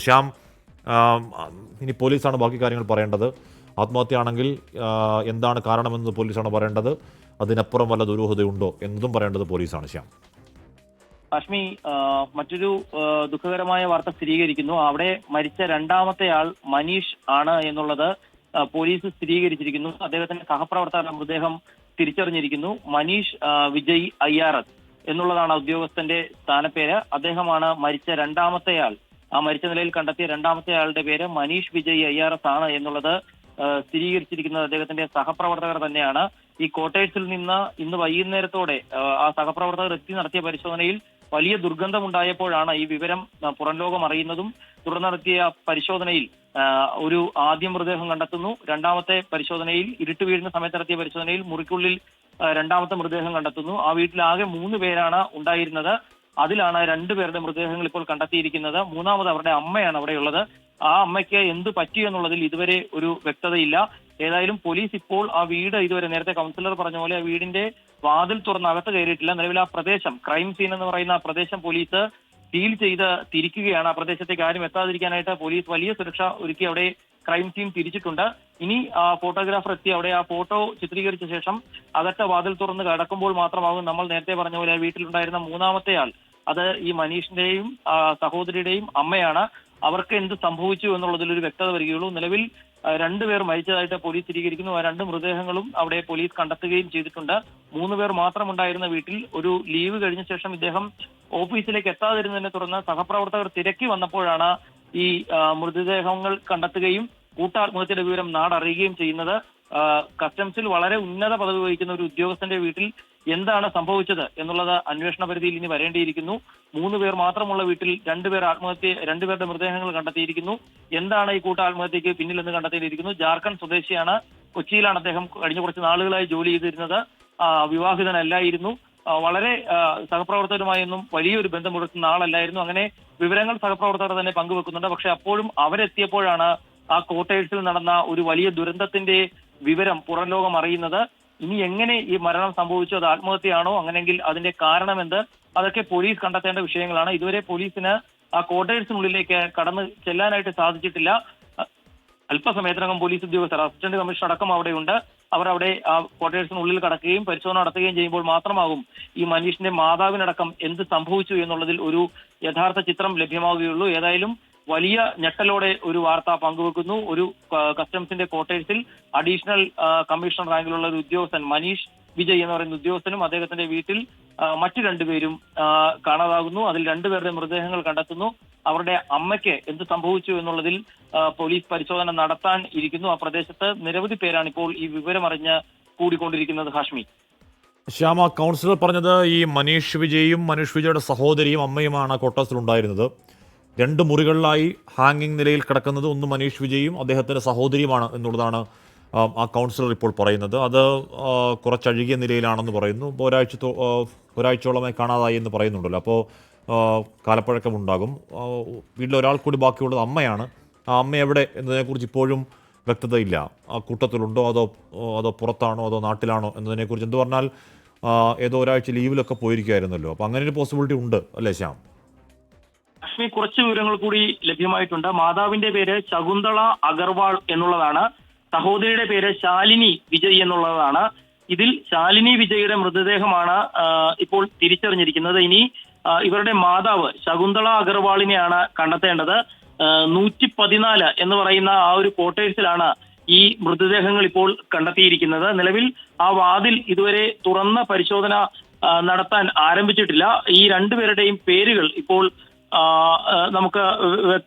ശ്യാം, ഇനി പോലീസാണ് ബാക്കി കാര്യങ്ങൾ പറയേണ്ടത്. ആത്മഹത്യയാണെങ്കിൽ എന്താണ് കാരണമെന്നത് പോലീസാണ് പറയേണ്ടത്. അതിനപ്പുറം വല്ല ദുരൂഹതയുണ്ടോ എന്നതും പറയേണ്ടത് പോലീസാണ്. ശ്യാം. കാശ്മി, മറ്റൊരു ദുഃഖകരമായ വാർത്ത സ്ഥിരീകരിക്കുന്നു. അവിടെ മരിച്ച രണ്ടാമത്തെ ആൾ മനീഷ് ആണ് എന്നുള്ളത് പോലീസ് സ്ഥിരീകരിച്ചിരിക്കുന്നു. അദ്ദേഹത്തിന്റെ സഹപ്രവർത്തകരുടെ മൃതദേഹം തിരിച്ചറിഞ്ഞിരിക്കുന്നു. മനീഷ് വിജയ് IRS എന്നുള്ളതാണ് ഉദ്യോഗസ്ഥന്റെ സ്ഥാനപ്പേര്. അദ്ദേഹമാണ് മരിച്ച രണ്ടാമത്തെ ആൾ. ആ മരിച്ച നിലയിൽ കണ്ടെത്തിയ രണ്ടാമത്തെ ആളുടെ പേര് മനീഷ് വിജയ് IRS ആണ് എന്നുള്ളത് സ്ഥിരീകരിച്ചിരിക്കുന്നത് അദ്ദേഹത്തിന്റെ സഹപ്രവർത്തകർ തന്നെയാണ്. ഈ കോട്ടേഴ്സിൽ നിന്ന് ഇന്ന് വൈകുന്നേരത്തോടെ ആ സഹപ്രവർത്തകർ എത്തി നടത്തിയ പരിശോധനയിൽ വലിയ ദുർഗന്ധമുണ്ടായപ്പോഴാണ് ഈ വിവരം പുറം ലോകം അറിയുന്നതും. തുടർന്ന് നടത്തിയ പരിശോധനയിൽ ഒരു ആദ്യ മൃതദേഹം കണ്ടെത്തുന്നു. രണ്ടാമത്തെ പരിശോധനയിൽ, ഇരുട്ട് വീഴുന്ന സമയത്ത് നടത്തിയ പരിശോധനയിൽ മുറിക്കുള്ളിൽ രണ്ടാമത്തെ മൃതദേഹം കണ്ടെത്തുന്നു. ആ വീട്ടിൽ ആകെ 3 പേരാണ് ഉണ്ടായിരുന്നത്. അതിലാണ് 2 പേരുടെ മൃതദേഹങ്ങൾ ഇപ്പോൾ കണ്ടെത്തിയിരിക്കുന്നത്. മൂന്നാമത് അവരുടെ അമ്മയാണ് അവിടെയുള്ളത്. ആ അമ്മയ്ക്ക് എന്ത് പറ്റി എന്നുള്ളതിൽ ഇതുവരെ ഒരു വ്യക്തതയില്ല. ഏതായാലും പോലീസ് ഇപ്പോൾ ആ വീട് ഇതുവരെ, നേരത്തെ കൗൺസിലർ പറഞ്ഞ പോലെ, ആ വീടിന്റെ വാതിൽ തുറന്ന് അകത്ത് കയറിയിട്ടില്ല. നിലവിൽ ആ പ്രദേശം, ക്രൈം സീൻ എന്ന് പറയുന്ന ആ പ്രദേശം പോലീസ് സീൽ ചെയ്ത് തിരിക്കുകയാണ്. ആ പ്രദേശത്തേക്ക് ആരും എത്താതിരിക്കാനായിട്ട് പോലീസ് വലിയ സുരക്ഷ ഒരുക്കി അവിടെ ക്രൈം സീൻ തിരിച്ചിട്ടുണ്ട്. ഇനി ആ ഫോട്ടോഗ്രാഫർ എത്തി അവിടെ ആ ഫോട്ടോ ചിത്രീകരിച്ച ശേഷം അകത്തെ വാതിൽ തുറന്ന് കടക്കുമ്പോൾ മാത്രമാകും നമ്മൾ നേരത്തെ പറഞ്ഞ പോലെ വീട്ടിലുണ്ടായിരുന്ന മൂന്നാമത്തെ ആൾ, അത് ഈ മനീഷിന്റെയും സഹോദരിയുടെയും അമ്മയാണ്, അവർക്ക് എന്ത് സംഭവിച്ചു എന്നുള്ളതിൽ ഒരു വ്യക്തത വരികയുള്ളൂ. നിലവിൽ 2 പേർ മരിച്ചതായിട്ട് പോലീസ് സ്ഥിരീകരിക്കുന്നു. ആ 2 മൃതദേഹങ്ങളും അവിടെ പോലീസ് കണ്ടെത്തുകയും ചെയ്തിട്ടുണ്ട്. 3 പേർ മാത്രമുണ്ടായിരുന്ന വീട്ടിൽ ഒരു ലീവ് കഴിഞ്ഞ ശേഷം ഇദ്ദേഹം ഓഫീസിലേക്ക് എത്താതിരുന്നതിനെ തുടർന്ന് സഹപ്രവർത്തകർ തിരക്കി വന്നപ്പോഴാണ് ഈ മൃതദേഹങ്ങൾ കണ്ടെത്തുകയും കൂട്ടാത്മഹത്യയുടെ വിവരം നാടറിയുകയും ചെയ്യുന്നത്. കസ്റ്റംസിൽ വളരെ ഉന്നത പദവി വഹിക്കുന്ന ഒരു ഉദ്യോഗസ്ഥന്റെ വീട്ടിൽ എന്താണ് സംഭവിച്ചത് എന്നുള്ളത് അന്വേഷണ പരിധിയിൽ ഇനി വരേണ്ടിയിരിക്കുന്നു. 3 പേർ മാത്രമുള്ള വീട്ടിൽ 2 പേരുടെ മൃതദേഹങ്ങൾ കണ്ടെത്തിയിരിക്കുന്നു. എന്താണ് ഈ ആത്മഹത്യക്ക് പിന്നിലെന്ന് കണ്ടെത്തിയിരിക്കുന്നു. ജാർഖണ്ഡ് സ്വദേശിയാണ്. കൊച്ചിയിലാണ് അദ്ദേഹം കഴിഞ്ഞ കുറച്ച് നാളുകളായി ജോലി ചെയ്തിരുന്നത്. വിവാഹിതനല്ലായിരുന്നു. വളരെ സഹപ്രവർത്തകരുമായൊന്നും വലിയൊരു ബന്ധം പുലർത്തുന്ന ആളല്ലായിരുന്നു. അങ്ങനെ വിവരങ്ങൾ സഹപ്രവർത്തകർ തന്നെ പങ്കുവെക്കുന്നുണ്ട്. പക്ഷെ അപ്പോഴും അവരെത്തിയപ്പോഴാണ് ആ കോട്ടേഴ്സിൽ നടന്ന ഒരു വലിയ ദുരന്തത്തിന്റെ വിവരം പുറം ലോകം അറിയുന്നത്. ഇനി എങ്ങനെ ഈ മരണം സംഭവിച്ചു, അത് ആത്മഹത്യയാണോ, അങ്ങനെയെങ്കിൽ അതിന്റെ കാരണമെന്ത്, അതൊക്കെ പോലീസ് കണ്ടെത്തേണ്ട വിഷയങ്ങളാണ്. ഇതുവരെ പോലീസിന് ആ കോട്ടേഴ്സിനുള്ളിലേക്ക് കടന്ന് ചെല്ലാനായിട്ട് സാധിച്ചിട്ടില്ല. അല്പസമയത്തിനകം പോലീസ് ഉദ്യോഗസ്ഥർ, അസിസ്റ്റന്റ് കമ്മീഷണർ അടക്കം അവിടെയുണ്ട്. അവർ അവിടെ ആ ക്വാർട്ടേഴ്സിനുള്ളിൽ കടക്കുകയും പരിശോധന നടത്തുകയും ചെയ്യുമ്പോൾ മാത്രമാകും ഈ മനീഷിന്റെ മാതാവിനടക്കം എന്ത് സംഭവിച്ചു എന്നുള്ളതിൽ ഒരു യഥാർത്ഥ ചിത്രം ലഭ്യമാവുകയുള്ളൂ. ഏതായാലും വലിയ ഞെട്ടലോടെ ഒരു വാർത്ത പങ്കുവെക്കുന്നു. ഒരു കസ്റ്റംസിന്റെ ക്വാർട്ടേഴ്സിൽ അഡീഷണൽ കമ്മീഷണർ റാങ്കിലുള്ള ഒരു ഉദ്യോഗസ്ഥൻ, മനീഷ് വിജയ് എന്ന് പറയുന്ന ഉദ്യോഗസ്ഥനും അദ്ദേഹത്തിന്റെ വീട്ടിൽ മറ്റു 2 പേരും കാണാതാകുന്നു. അതിൽ 2 പേരുടെ മൃതദേഹങ്ങൾ കണ്ടെത്തുന്നു. അവരുടെ അമ്മയ്ക്ക് എന്ത് സംഭവിച്ചു എന്നുള്ളതിൽ പോലീസ് പരിശോധന നടത്താൻ ഇരിക്കുന്നു. ആ പ്രദേശത്ത് നിരവധി പേരാണ് ഇപ്പോൾ ഈ വിവരമറിഞ്ഞ് കൂടിക്കൊണ്ടിരിക്കുന്നത്. ഹാഷ്മി. ശ്യാമ, കൗൺസിലർ പറഞ്ഞത് ഈ മനീഷ് വിജയുടെ സഹോദരിയും അമ്മയുമാണ് ക്വാർട്ടേഴ്സിൽ ഉണ്ടായിരുന്നത്. 2 മുറികളിലായി ഹാങ്ങിങ് നിലയിൽ കിടക്കുന്നത് ഒന്ന് മനീഷ് വിജയും അദ്ദേഹത്തിൻ്റെ സഹോദരിയുമാണ് എന്നുള്ളതാണ് ആ കൗൺസിലർ ഇപ്പോൾ പറയുന്നത്. അത് കുറച്ചഴുകിയ നിലയിലാണെന്ന് പറയുന്നു. ഒരാഴ്ചയോളമായി കാണാതായി എന്ന് പറയുന്നുണ്ടല്ലോ. അപ്പോൾ കാലപ്പഴക്കമുണ്ടാകും. വീട്ടിൽ ഒരാൾ കൂടി ബാക്കിയുള്ളത് അമ്മയാണ്. ആ അമ്മ എവിടെ എന്നതിനെക്കുറിച്ച് ഇപ്പോഴും വ്യക്തതയില്ല. ആ കൂട്ടത്തിലുണ്ടോ അതോ പുറത്താണോ അതോ നാട്ടിലാണോ എന്നതിനെക്കുറിച്ച്. എന്ത് പറഞ്ഞാൽ ഏതോ ഒരാഴ്ച ലീവിലൊക്കെ പോയിരിക്കുമായിരുന്നല്ലോ. അപ്പോൾ അങ്ങനെ ഒരു പോസിബിലിറ്റി ഉണ്ട് അല്ലേ ശ്യാം? ലക്ഷ്മി, കുറച്ച് വിവരങ്ങൾ കൂടി ലഭ്യമായിട്ടുണ്ട്. മാതാവിന്റെ പേര് ശകുന്തള അഗർവാൾ എന്നുള്ളതാണ്. സഹോദരിയുടെ പേര് ശാലിനി വിജയ് എന്നുള്ളതാണ്. ഇതിൽ ശാലിനി വിജയുടെ മൃതദേഹമാണ് ഇപ്പോൾ തിരിച്ചറിഞ്ഞിരിക്കുന്നത്. ഇനി ഇവരുടെ മാതാവ് ശകുന്തള അഗർവാളിനെയാണ് കണ്ടെത്തേണ്ടത്. 114 എന്ന് പറയുന്ന ആ ഒരു ക്വാർട്ടേഴ്സിലാണ് ഈ മൃതദേഹങ്ങൾ ഇപ്പോൾ കണ്ടെത്തിയിരിക്കുന്നത്. നിലവിൽ ആ വാതിൽ ഇതുവരെ തുറന്ന പരിശോധന നടത്താൻ ആരംഭിച്ചിട്ടില്ല. ഈ 2 പേരുടെയും പേരുകൾ ഇപ്പോൾ നമുക്ക്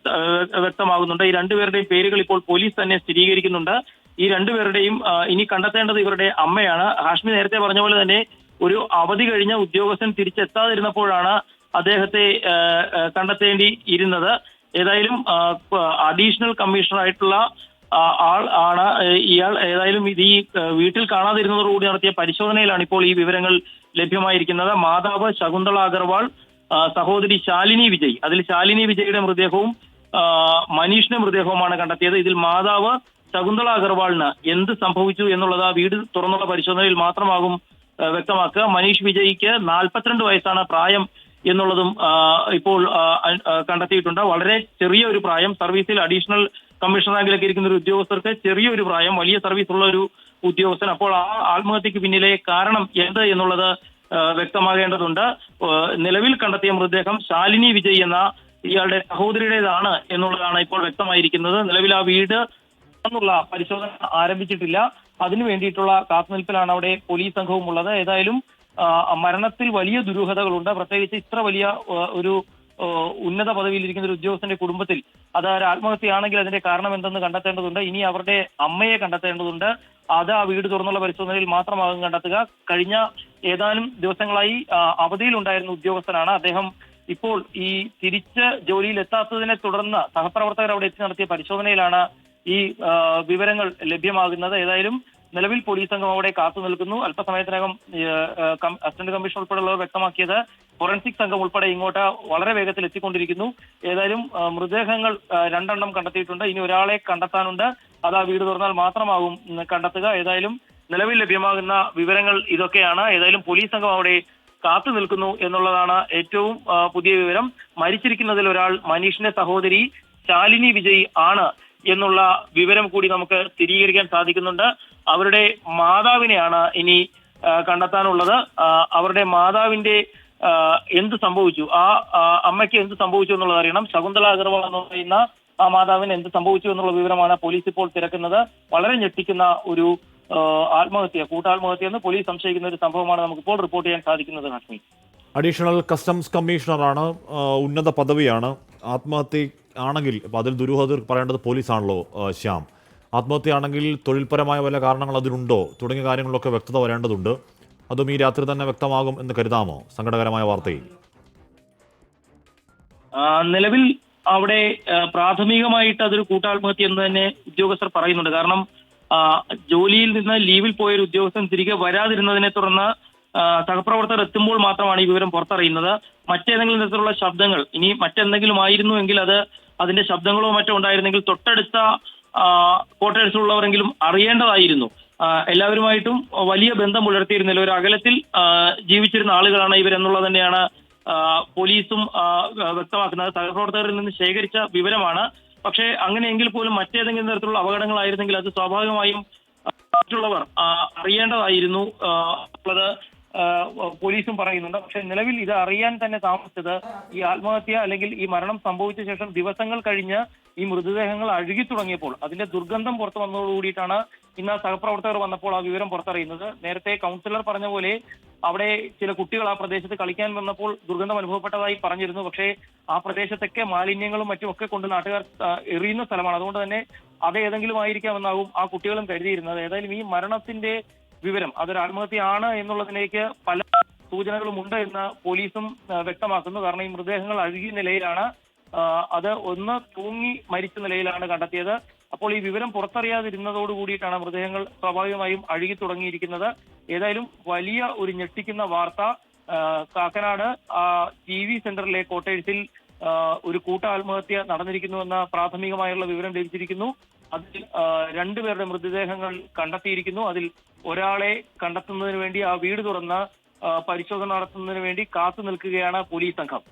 വ്യക്തമാകുന്നുണ്ട്. ഈ 2 പേരുടെയും പേരുകൾ ഇപ്പോൾ പോലീസ് തന്നെ സ്ഥിരീകരിക്കുന്നുണ്ട്. ഈ 2 പേരുടെയും ഇനി കണ്ടെത്തേണ്ടത് ഇവരുടെ അമ്മയാണ്. ഹാഷ്മി നേരത്തെ പറഞ്ഞ പോലെ തന്നെ ഒരു അവധി കഴിഞ്ഞ ഉദ്യോഗസ്ഥൻ തിരിച്ചെത്താതിരുന്നപ്പോഴാണ് അദ്ദേഹത്തെ കണ്ടെത്തേണ്ടി ഇരുന്നത്. ഏതായാലും അഡീഷണൽ കമ്മീഷണർ ആയിട്ടുള്ള ആൾ ആണ് ഇയാൾ. ഏതായാലും ഇത് ഈ വീട്ടിൽ കാണാതിരുന്നതോടുകൂടി നടത്തിയ പരിശോധനയിലാണ് ഇപ്പോൾ ഈ വിവരങ്ങൾ ലഭ്യമായിരിക്കുന്നത്. മാതാവ് ശകുന്തള അഗർവാൾ, സഹോദരി ശാലിനി വിജയ്, അതിൽ ശാലിനി വിജയുടെ മൃതദേഹവും മനീഷിന്റെ മൃതദേഹവുമാണ് കണ്ടെത്തിയത്. ഇതിൽ മാതാവ് ശകുന്തള അഗർവാളിന് എന്ത് സംഭവിച്ചു എന്നുള്ളത് ആ വീട് തുറന്നുള്ള പരിശോധനയിൽ മാത്രമാകും വ്യക്തമാക്കുക. മനീഷ് വിജയ്ക്ക് 42 വയസ്സാണ് പ്രായം എന്നുള്ളതും ഇപ്പോൾ കണ്ടെത്തിയിട്ടുണ്ട്. വളരെ ചെറിയ ഒരു പ്രായം, സർവീസിൽ അഡീഷണൽ കമ്മീഷണർ റാങ്കിലൊക്കെ ഇരിക്കുന്ന ഒരു ഉദ്യോഗസ്ഥർക്ക് ചെറിയൊരു പ്രായം, വലിയ സർവീസ് ഉള്ള ഒരു ഉദ്യോഗസ്ഥൻ. അപ്പോൾ ആ ആത്മഹത്യക്ക് പിന്നിലെ കാരണം എന്ത് എന്നുള്ളത് വ്യക്തമാകേണ്ടതുണ്ട്. നിലവിൽ കണ്ടെത്തിയ മൃതദേഹം ശാലിനി വിജയ് എന്ന ഇയാളുടെ സഹോദരിയുടേതാണ് എന്നുള്ളതാണ് ഇപ്പോൾ വ്യക്തമായിരിക്കുന്നത്. നിലവിൽ ആ വീട് എന്നുള്ള പരിശോധന ആരംഭിച്ചിട്ടില്ല. അതിനു വേണ്ടിയിട്ടുള്ള കാത്തുനിൽപ്പിലാണ് അവിടെ പോലീസ് സംഘവും ഉള്ളത്. ഏതായാലും മരണത്തിൽ വലിയ ദുരൂഹതകളുണ്ട്. പ്രത്യേകിച്ച് ഇത്ര വലിയ ഒരു ഉന്നത പദവിയിലിരിക്കുന്ന ഒരു ഉദ്യോഗസ്ഥന്റെ കുടുംബത്തിൽ അത് ഒരു ആത്മഹത്യയാണെങ്കിൽ അതിന്റെ കാരണം എന്തെന്ന് കണ്ടെത്തേണ്ടതുണ്ട്. ഇനി അവരുടെ അമ്മയെ കണ്ടെത്തേണ്ടതുണ്ട്. അത് ആ വീട് തുറന്നുള്ള പരിശോധനയിൽ മാത്രമാകും കണ്ടെത്തുക. കഴിഞ്ഞ ഏതാനും ദിവസങ്ങളായി അവധിയിലുണ്ടായിരുന്ന ഉദ്യോഗസ്ഥനാണ്. അദ്ദേഹം ഇപ്പോൾ ഈ തിരിച്ച് ജോലിയിൽ എത്താത്തതിനെ തുടർന്ന് സഹപ്രവർത്തകർ അവിടെ എത്തി നടത്തിയ പരിശോധനയിലാണ് ഈ വിവരങ്ങൾ ലഭ്യമാകുന്നത്. ഏതായാലും നിലവിൽ പോലീസ് സംഘം അവിടെ കാത്തു നിൽക്കുന്നു. അല്പസമയത്തിനകം അസിസ്റ്റന്റ് കമ്മീഷണർ ഉൾപ്പെടെയുള്ളവർ വ്യക്തമാക്കിയത് ഫോറൻസിക് സംഘം ഉൾപ്പെടെ ഇങ്ങോട്ട് വളരെ വേഗത്തിൽ എത്തിക്കൊണ്ടിരിക്കുന്നു. ഏതായാലും മൃതദേഹങ്ങൾ 2 എണ്ണം കണ്ടെത്തിയിട്ടുണ്ട്. ഇനി ഒരാളെ കണ്ടെത്താനുണ്ട്. അത് ആ വീട് തുറന്നാൽ മാത്രമാകും കണ്ടെത്തുക. ഏതായാലും നിലവിൽ ലഭ്യമാകുന്ന വിവരങ്ങൾ ഇതൊക്കെയാണ്. ഏതായാലും പോലീസ് സംഘം അവിടെ കാത്തു നിൽക്കുന്നു എന്നുള്ളതാണ് ഏറ്റവും പുതിയ വിവരം. മരിച്ചിരിക്കുന്നതിൽ ഒരാൾ മനീഷിന്റെ സഹോദരി ശാലിനി വിജയ് ആണ് എന്നുള്ള വിവരം കൂടി നമുക്ക് സ്ഥിരീകരിക്കാൻ സാധിക്കുന്നുണ്ട്. അവരുടെ മാതാവിനെയാണ് ഇനി കണ്ടെത്താനുള്ളത്. അവരുടെ മാതാവിന്റെ എന്ത് സംഭവിച്ചു, ആ അമ്മയ്ക്ക് എന്ത് സംഭവിച്ചു എന്നുള്ളത് അറിയണം. ശകുന്തള അഗർവാൾ എന്ന് പറയുന്ന ആ മാതാവിന് എന്ത് സംഭവിച്ചു എന്നുള്ള വിവരമാണ് പോലീസ് ഇപ്പോൾ തിരക്കുന്നത്. വളരെ ഞെട്ടിക്കുന്ന ഒരു ആത്മഹത്യ, കൂട്ടാത്മഹത്യ എന്ന് പോലീസ് സംശയിക്കുന്ന ഒരു സംഭവമാണ് നമുക്കിപ്പോൾ റിപ്പോർട്ട് ചെയ്യാൻ സാധിക്കുന്നത്. ലക്ഷ്മി, അഡീഷണൽ കസ്റ്റംസ് കമ്മീഷണറാണ്, ഉന്നത പദവിയാണ്. ആത്മഹത്യ ആണെങ്കിൽ അപ്പോൾ അതിൽ ദുരൂഹത പറയേണ്ടത് പോലീസാണല്ലോ ശ്യാം. ആത്മഹത്യയാണെങ്കിൽ തൊഴിൽപരമായ വല്ല കാരണങ്ങൾ അതിനുണ്ടോ തുടങ്ങിയ കാര്യങ്ങളിലൊക്കെ വ്യക്തത വരേണ്ടതുണ്ട്. അതും ഈ രാത്രി തന്നെ വ്യക്തമാകും എന്ന് കരുതാമോ സങ്കടകരമായ വാർത്തയിൽ? നിലവിൽ അവിടെ പ്രാഥമികമായിട്ട് അതൊരു കൂട്ടാത്മഹത്യ എന്ന് തന്നെ ഉദ്യോഗസ്ഥർ പറയുന്നുണ്ട്. കാരണം ജോലിയിൽ നിന്ന് ലീവിൽ പോയൊരു ഉദ്യോഗസ്ഥൻ തിരികെ വരാതിരുന്നതിനെ തുടർന്ന് സഹപ്രവർത്തകർ എത്തുമ്പോൾ മാത്രമാണ് ഈ വിവരം പുറത്തറിയുന്നത്. മറ്റേതെങ്കിലും തരത്തിലുള്ള ശബ്ദങ്ങൾ, ഇനി മറ്റെന്തെങ്കിലും ആയിരുന്നു എങ്കിൽ അത് അതിന്റെ ശബ്ദങ്ങളോ മറ്റോ ഉണ്ടായിരുന്നെങ്കിൽ തൊട്ടടുത്ത ക്വാർട്ടേഴ്സിലുള്ളവരെങ്കിലും അറിയേണ്ടതായിരുന്നു. എല്ലാവരുമായിട്ടും വലിയ ബന്ധം പുലർത്തിയിരുന്നില്ല. ഒരു അകലത്തിൽ ജീവിച്ചിരുന്ന ആളുകളാണ് ഇവരെന്നുള്ളത് തന്നെയാണ് പോലീസും വ്യക്തമാക്കുന്നത്. സഹപ്രവർത്തകരിൽ നിന്ന് ശേഖരിച്ച വിവരമാണ്. പക്ഷേ അങ്ങനെയെങ്കിൽ പോലും മറ്റേതെങ്കിലും തരത്തിലുള്ള അപകടങ്ങളായിരുന്നെങ്കിൽ അത് സ്വാഭാവികമായും മറ്റുള്ളവർ അറിയേണ്ടതായിരുന്നു ഉള്ളത് പോലീസും പറയുന്നുണ്ട്. പക്ഷെ നിലവിൽ ഇത് അറിയാൻ തന്നെ താമസിച്ചത് ഈ ആത്മഹത്യ അല്ലെങ്കിൽ ഈ മരണം സംഭവിച്ച ശേഷം ദിവസങ്ങൾ കഴിഞ്ഞ് ഈ മൃതദേഹങ്ങൾ അഴുകി തുടങ്ങിയപ്പോൾ അതിന്റെ ദുർഗന്ധം പുറത്തു വന്നതോടുകൂടിയിട്ടാണ് ഇന്ന് സഹപ്രവർത്തകർ വന്നപ്പോൾ ആ വിവരം പുറത്തറിയുന്നത്. നേരത്തെ കൗൺസിലർ പറഞ്ഞ പോലെ അവിടെ ചില കുട്ടികൾ ആ പ്രദേശത്ത് കളിക്കാൻ വന്നപ്പോൾ ദുർഗന്ധം അനുഭവപ്പെട്ടതായി പറഞ്ഞിരുന്നു. പക്ഷേ ആ പ്രദേശത്തൊക്കെ മാലിന്യങ്ങളും മറ്റും ഒക്കെ കൊണ്ട് നാട്ടുകാർ എറിയുന്ന സ്ഥലമാണ്. അതുകൊണ്ട് തന്നെ അത് ഏതെങ്കിലും ആയിരിക്കാമെന്നാവും ആ കുട്ടികളും കരുതിയിരുന്നത്. ഏതായാലും ഈ മരണത്തിന്റെ വിവരം അതൊരു ആത്മഹത്യയാണ് എന്നുള്ളതിലേക്ക് പല സൂചനകളും ഉണ്ട് എന്ന് പോലീസും വ്യക്തമാക്കുന്നു. കാരണം ഈ മൃതദേഹങ്ങൾ അഴുകിയ നിലയിലാണ്, അത് ഒന്ന് തൂങ്ങി മരിച്ച നിലയിലാണ് കണ്ടെത്തിയത്. അപ്പോൾ ഈ വിവരം പുറത്തറിയാതിരുന്നതോട് കൂടിയിട്ടാണ് മൃതദേഹങ്ങൾ സ്വാഭാവികമായും അഴുകി തുടങ്ങിയിരിക്കുന്നത്. ഏതായാലും വലിയ ഒരു ഞെട്ടിക്കുന്ന വാർത്ത. കാക്കനാട് TV സെന്ററിലെ ക്വാർട്ടേഴ്സിൽ ഒരു കൂട്ട ആത്മഹത്യ നടന്നിരിക്കുന്നുവെന്ന പ്രാഥമികമായുള്ള വിവരം ലഭിച്ചിരിക്കുന്നു. അതിൽ 2 പേരുടെ മൃതദേഹങ്ങൾ കണ്ടെത്തിയിരിക്കുന്നു. അതിൽ ഒരാളെ കണ്ടെത്തുന്നതിന് വേണ്ടി ആ വീട് തുറന്ന് പരിശോധന നടത്തുന്നതിന് വേണ്ടി കാത്തു നിൽക്കുകയാണ് പോലീസ് സംഘം.